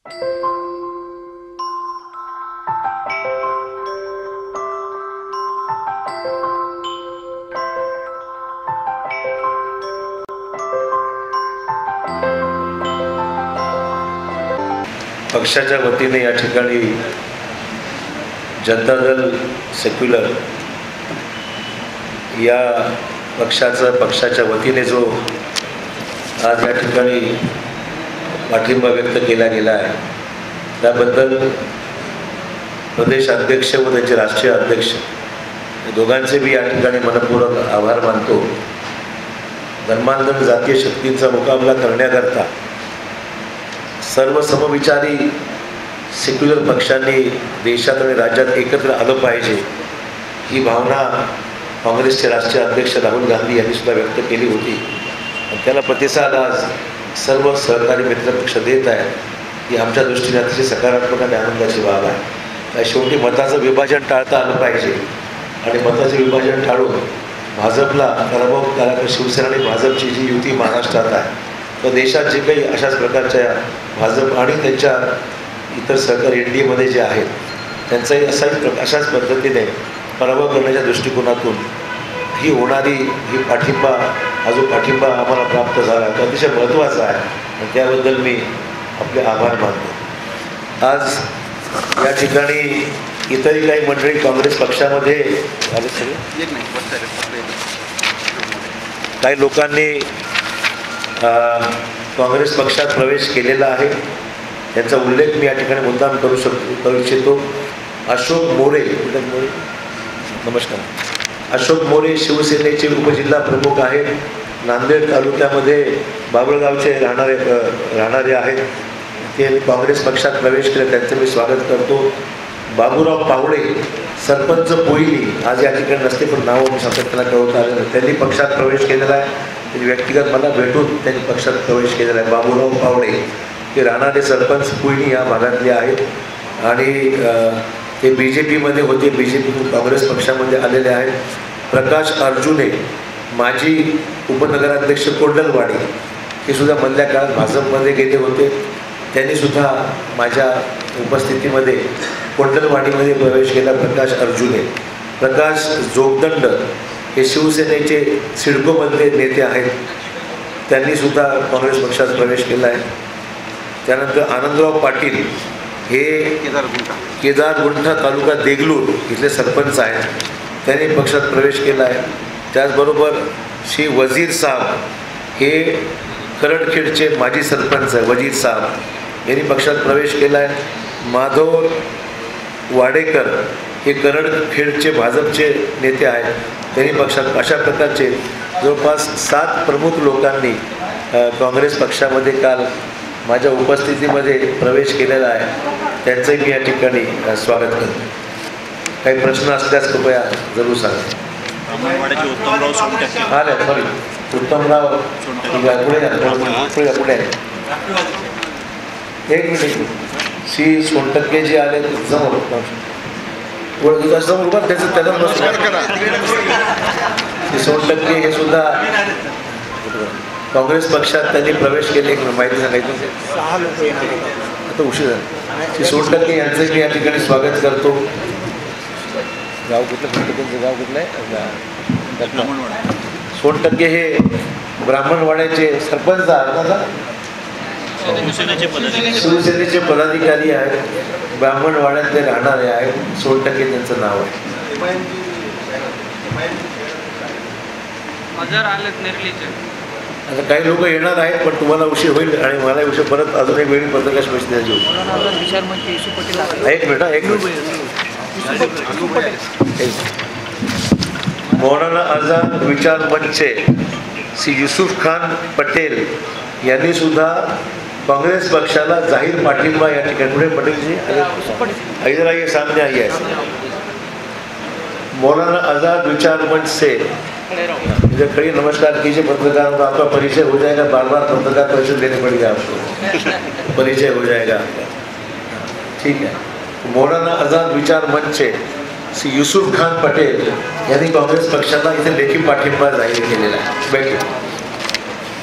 पक्षाच्या वतीने या ठिकाणी जनता दल सेक्युलर या पक्षाच्या वतीने जो आज या ठिकाणी पाठिंबा व्यक्त केला गेला आहे त्याबद्दल प्रदेश अध्यक्ष व त्यांचे राष्ट्रीय अध्यक्ष दोघांचे मी या ठिकाणी मनपूर्वक आभार मानतो। धर्मांतर जातीय शक्तींचा मुकाबला करण्याकरता सर्व समविचारी सेक्युलर पक्षांनी देशात आणि राज्यात एकत्र आलं पाहिजे ही भावना काँग्रेसचे राष्ट्रीय अध्यक्ष राहुल गांधी यांनी सुद्धा व्यक्त केली होती आणि त्याला प्रतिसाद आज सर्व सहकारी मित्रपक्ष देत आहेत। ही आमच्या दृष्टीने अतिशय सकारात्मक आणि आनंदाची बाब आहे। शेवटी मताचं विभाजन टाळता आलं पाहिजे आणि मताचे विभाजन टाळून भाजपला पराभव करायला शिवसेना आणि भाजपची जी युती महाराष्ट्रात आहे तर देशात जे काही अशाच प्रकारच्या भाजप आणि त्यांच्या इतर सहकारी NDAमध्ये जे आहेत त्यांचाही अशाच पद्धतीने पराभव करण्याच्या दृष्टिकोनातून ही होणारी पाठिंबा पाठिंबा आम्हाला प्राप्त झाला तो अतिशय महत्त्वाचा आहे आणि त्याबद्दल मी आपले आभार मानतो। आज या ठिकाणी इतरही काही मंडळी काँग्रेस पक्षामध्ये आले सगळे काही लोकांनी काँग्रेस पक्षात प्रवेश केलेला आहे त्यांचा उल्लेख मी या ठिकाणी मुद्दाम करू इच्छितो। अशोक मोरे, नमस्कार, अशोक मोरे शिवसेनेचे उपजिल्हा प्रमुख आहेत, नांदेड तालुक्यामध्ये बाबळगावचे राहणारे आहेत, ते काँग्रेस पक्षात प्रवेश केले त्यांचं मी स्वागत करतो। बाबूराव पावडे सरपंच पोईली आज या ठिकाणी नसते पण नाव सातत्यानं कळवता आलं त्यांनी पक्षात प्रवेश केलेला आहे। त्यांनी व्यक्तिगत मला भेटून त्यांनी पक्षात प्रवेश केलेला आहे। बाबूराव पावडे हे राहणारे सरपंच पोईली या भागातले आहेत आणि ते BJPमध्ये होते, BJPतून काँग्रेस पक्षामध्ये आलेले आहेत। प्रकाश अर्जुने माजी उपनगराध्यक्ष कोंडलवाडी हे सुद्धा मधल्या काळात भाजपमध्ये गेले होते, त्यांनीसुद्धा माझ्या उपस्थितीमध्ये कोंडलवाडीमध्ये प्रवेश केला। प्रकाश अर्जुने, प्रकाश जोगदंड हे शिवसेनेचे सिडकोमधले नेते आहेत, त्यांनीसुद्धा काँग्रेस पक्षात प्रवेश केला आहे। त्यानंतर आनंदराव पाटील हे केदारगुंठा तालुका देगलूर इथले सरपंच आहेत, त्यांनी पक्षात प्रवेश केला आहे। त्याचबरोबर श्री वजीर साहेब हे करडखेडचे माजी सरपंच आहे, वजीर साहेब यांनी पक्षात प्रवेश केला आहे। माधव वाडेकर हे करडखेडचे भाजपचे नेते आहेत, त्यांनी पक्षात अशा प्रकारचे जवळपास 7 प्रमुख लोकांनी काँग्रेस पक्षामध्ये काल माझ्या उपस्थितीमध्ये प्रवेश केलेला आहे, त्यांचंही मी या ठिकाणी स्वागत करतो। काही प्रश्न असल्यास कृपया जरूर सांगा। उत्तमराव पुढे एक मिनिट, श्री सोनटक्के जी आले समोर त्याचं सोनटक्के हे सुद्धा काँग्रेस पक्षात त्यांनी प्रवेश केले, माहिती सांगायचं आता उशीर झाला। श्री सोनटक्के यांचं मी या ठिकाणी स्वागत करतो। गाव कुठलं, सोनटक्केंचं गाव कुठलं आहे? सोनटक्के हे ब्राह्मणवाड्याचे सरपंच आहेत, शिवसेनेचे पदाधिकारी आहेत, ब्राह्मणवाड्यात ते राहणारे आहेत, सोनटक्के त्यांचं नाव आहे। आता काही लोक येणार आहेत पण तुम्हाला उशीर होईल आणि मला उशीर परत अजून एक वेळी पत्रकार परिषदेला घेऊ। एक मिनिट मौलाना आझाद विचार मंचचे श्री युसुफ खान पटेल यांनी सुद्धा काँग्रेस पक्षाला जाहीर पाठिंबा या ठिकाणी पुढे पटेल इधर आइए, सामने आइए। मौलाना आज़ाद विचार मंच से इधर खड़ी नमस्कार कीजिए पत्रकार को, आपका परिचय हो जाएगा, बार बार पत्रकार परिचय देने पड़ेगा आपको, परिचय हो जाएगा आपका, ठीक है। मौलाना आज़ाद विचार मंच से श्री युसुफ खान पटेल यांनी काँग्रेस पक्षाला इथे लेखी पाठिंबा जाहीर केलेला आहे। बैठक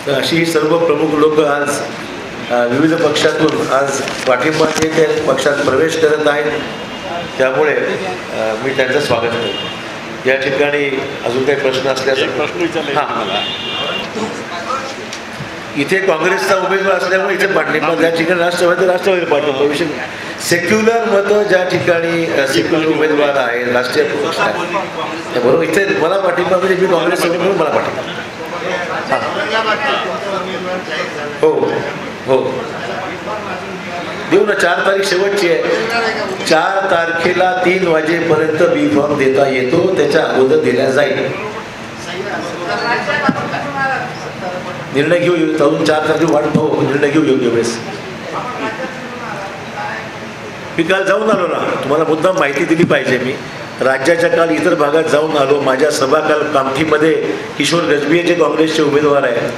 तर अशी सर्व प्रमुख लोक आज विविध पक्षातून आज पाठिंबा देत ते पक्षात प्रवेश करत आहेत, त्यामुळे मी त्यांचं स्वागत करतो. या ठिकाणी अजून काही प्रश्न असल्यास प्रश्न विचारला इथे काँग्रेसचा उमेदवार असल्यामुळे इथे पाठिंबा, ज्या ठिकाणी राष्ट्रवादी पाठिंबा विषय सेक्युलर मतं ज्या ठिकाणी सेक्युलर उमेदवार आहे, राष्ट्रीय पक्ष आहे, बरोबर इथे मला पाठिंबा म्हणजे मी काँग्रेस म्हणून मला पाठिंबा. हो हो देऊ ना. 4 तारीख शेवटची आहे. 4 तारखेला 3 वाजेपर्यंत बी फॉर्म देता येतो, त्याच्या अगोदर दिला जाईल. निर्णय घेऊ अजून 4 तारखे वाट पाहू, निर्णय घेऊ योग्य वेळेस. मी काल जाऊन आलो ना, तुम्हाला मुद्दाम माहिती दिली पाहिजे. मी राज्याच्या काल इतर भागात जाऊन आलो. माझ्या सभा काल कामठीमध्ये किशोर गजबिये जे काँग्रेसचे उमेदवार आहेत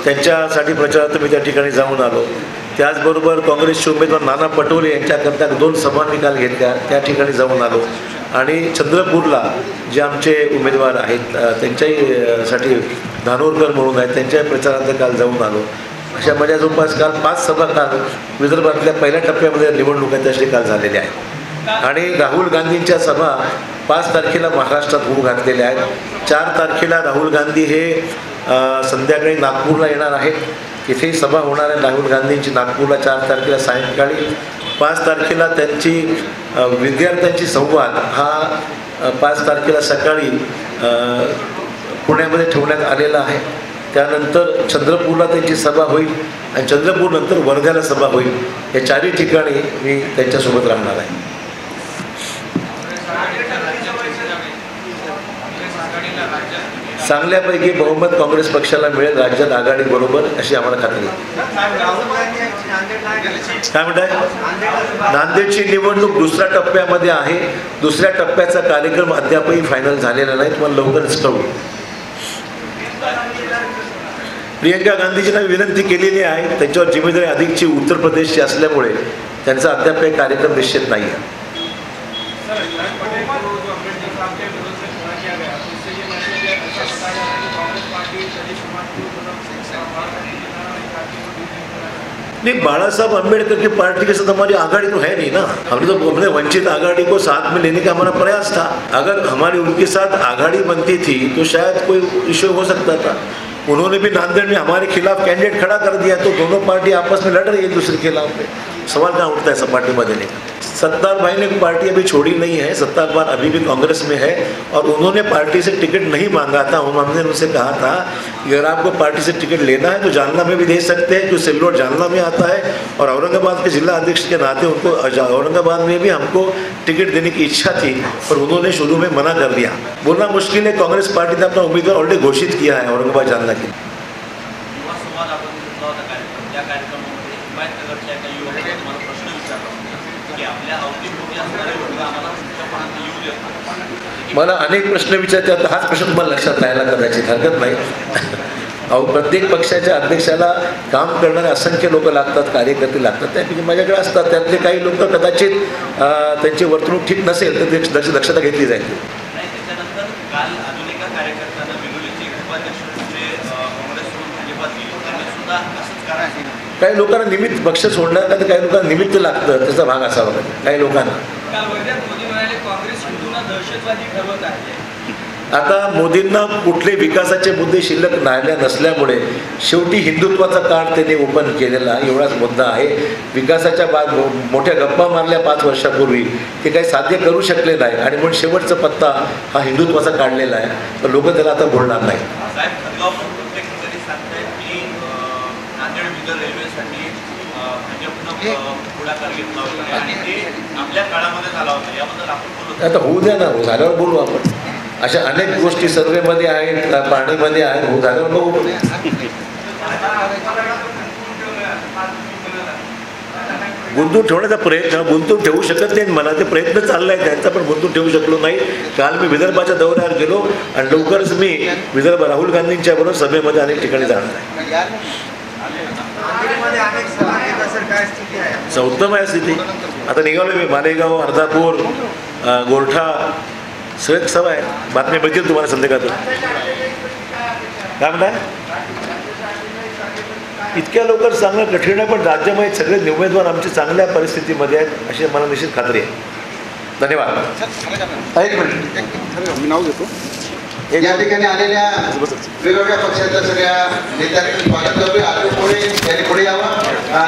त्यांच्यासाठी प्रचारार्थ मी त्या ठिकाणी जाऊन आलो. त्याचबरोबर काँग्रेसचे उमेदवार नाना पटोले यांच्याकरता 2 सभा मी काल घेतल्या, त्या ठिकाणी जाऊन आलो. आणि चंद्रपूरला जे आमचे उमेदवार आहेत त्यांच्याही साठी धानोरकर म्हणून आहेत, त्यांच्याही प्रचारार्थ काल जाऊन आलो. अशा माझ्या जवळपास काल 5 सभा काल विदर्भातल्या पहिल्या टप्प्यामध्ये निवडणुकांच्या असे काल झालेल्या आहेत. आणि राहुल गांधींच्या सभा 5 तारखेला महाराष्ट्रात होऊ घातलेल्या आहेत. 4 तारखेला राहुल गांधी हे संध्याकाळी नागपूरला येणार आहेत, तिथेही सभा होणार आहे राहुल गांधींची नागपूरला 4 तारखेला सायंकाळी. 5 तारखेला त्यांची विद्यार्थ्यांची संवाद हा 5 तारखेला सकाळी पुण्यामध्ये ठेवण्यात आलेला आहे. त्यानंतर चंद्रपूरला त्यांची सभा होईल आणि चंद्रपूरनंतर वर्ध्याला सभा होईल. या 4ही ठिकाणी मी त्यांच्यासोबत राहणार आहे. चांगल्यापैकी बहुमत काँग्रेस पक्षाला मिळेल राज्यात आघाडीबरोबर, अशी आम्हाला खात्री आहे. काय म्हणताय? नांदेडची निवडणूक 2ऱ्या टप्प्यामध्ये आहे. 2ऱ्या टप्प्याचा कार्यक्रम अद्यापही फायनल झालेला नाही, तुम्हाला लवकरच कळू. प्रियंका गांधीजींना विनंती केलेली आहे, त्यांच्यावर जिम्मेदारी अधिकची उत्तर प्रदेशची असल्यामुळे त्यांचा अद्याप काही कार्यक्रम निश्चित नाही आहे. नहीं, बाळासाहब अम्बेडकर की पार्टी के साथ हमारी आघाड़ी तो है नहीं ना. हमने तो अपने वंचित आघाड़ी को साथ में लेने का हमारा प्रयास था. अगर हमारी उनके साथ आघाड़ी बनती थी तो शायद कोई इश्यू हो सकता था. उन्होंने भी नांदेड़ में हमारे खिलाफ कैंडिडेट खड़ा कर दिया, तो दोनों पार्टी आपस में लड़ रही है एक दूसरे के खिलाफ में. सवाल कहाँ उठता है सब पार्टी में देने का. सत्तार भाई ने पार्टी अभी छोड़ी नहीं है, सत्तार भाई अभी भी कांग्रेस में है और उन्होंने पार्टी से टिकट नहीं मांगा था. हमने उनसे कहा था कि अगर आपको पार्टी से टिकट लेना है तो जालना में भी दे सकते हैं, जो सिल्लोड जालना में आता है, और औरंगाबाद के जिला अध्यक्ष के नाते उनको औरंगाबाद में भी हमको टिकट देने की इच्छा थी, पर उन्होंने शुरू में मना कर दिया. बोलना मुश्किल है, कांग्रेस पार्टी ने अपना उम्मीदवार ऑलरेडी घोषित किया है औरंगाबाद जालना के. मला अनेक प्रश्न विचारतात, हाच प्रश्न तुम्हाला लक्षात राहायला कदाचित हरकत नाही. अहो, प्रत्येक पक्षाच्या अध्यक्षाला काम करणारे असंख्य लोक लागतात, कार्यकर्ते लागतात, त्यापैकी माझ्याकडे असतात. त्यातले काही लोक कदाचित त्यांची वर्तणूक ठीक नसेल तर ते दक्षता घेतली जाईल. काही लोकांना निमित्त पक्ष सोडणार का, तर काही लोकांना निमित्त लागतं, त्याचा भाग असावा काही लोकांना. आता मोदींना कुठले विकासाचे मुद्दे शिल्लक राहिल्या नसल्यामुळे शेवटी हिंदुत्वाचा कार्ड त्यांनी ओपन केलेला एवढाच मुद्दा आहे. विकासाच्या मोठ्या गप्पा मारल्या 5 वर्षापूर्वी, ते काही साध्य करू शकले नाही आणि म्हणून शेवटचा पत्ता हा हिंदुत्वाचा काढलेला आहे. तर लोक त्याला आता बोलणार नाही. आता होऊ द्या ना, झाल्यावर बोलू आपण. अशा अनेक गोष्टी सर्वेमध्ये आहेत, पाहणीमध्ये आहेत, होऊ झाल्यावर बघू. गुंतून ठेवण्याचा प्रयत्न गुंतून ठेवू शकत नाही. मला ते प्रयत्न चालला आहे त्यांचा, पण गुंतून ठेवू शकलो नाही. काल मी विदर्भाच्या दौऱ्यावर गेलो आणि लवकरच मी विदर्भ राहुल गांधींच्या बरोबर सभेमध्ये अनेक ठिकाणी जाणार आहे. उत्तम आहे स्थिती. आता निघालो मी मालेगाव, अर्धापूर, गोरठा सगळ्यात सभा आहे. बातमी बघतील तुम्हाला संध्याकाळी. काय म्हणताय? इतक्या लवकर सांगणं कठीण आहे, पण राज्यामध्ये सगळे उमेदवार आमचे चांगल्या परिस्थितीमध्ये आहेत अशी मला निश्चित खात्री आहे. धन्यवाद. एक मिनिट मी नाव घेतो. या ठिकाणी आलेल्या वेगवेगळ्या पक्षातल्या सगळ्या नेत्यांनी स्वागत करूया. अशोक मोरे यांनी पुढे यावं.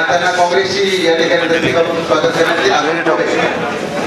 त्यांना काँग्रेसची या ठिकाणी स्वागत करण्यात येईल.